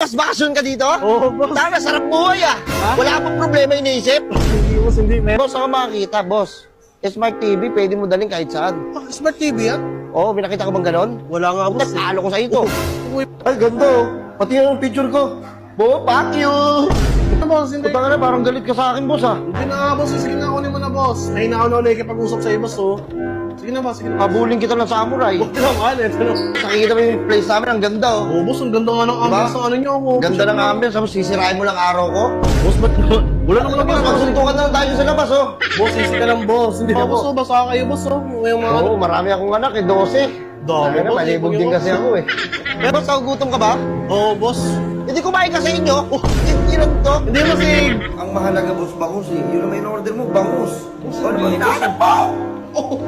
Tapos bakasyon ka dito? Oo, boss. Tama, sarap buhay ah. Ha? Wala pang problema iniisip. Hindi, boss, hindi. Meron. Boss, ako makakita, boss. Smart TV, pwede mo daling kahit saan. Smart TV yan? Oo, may nakita ka bang ganon? Wala nga, boss. Natalo ko sa ito. Uy, Ay, ganda oh. Pati yung picture ko. Bo, fuck you! ito, boss, hindi. Puta ka na, parang galit ka sa akin, boss ah. Hindi na nga, boss. Sige na, kunin mo na, boss. Nahina ako na ulit kapag-usap sa'yo, boss, oh. Sige na, boss. Sige na. Kabuling kita ng samurai. Huwag naman, ito na. Nakikita mo yung place namin, ang ganda oh. Oh, boss, ang ganda nga ng ambience ng ano niyo, ako. Ganda ng ambience, tapos sisirain mo lang araw ko. Boss, ba't wala naman lang Boss, ginagawa. magsuntukan na lang tayo sa labas oh. Boss, easy ka lang, boss. Hindi na, boss, oh. Basta kayo, boss, oh. Ngayong mga Oo, marami akong anak eh, 12. Dami, boss. Malibog din kasi ako eh. Pero sa gutom ka ba? Oo, boss. Hindi kumain ka sa inyo. Ilan to? Hindi, boss, eh. Ang mahalaga, boss, bangus eh. Yun na may order mo, bangus. Ano ba? Hinahanap mo! Oh,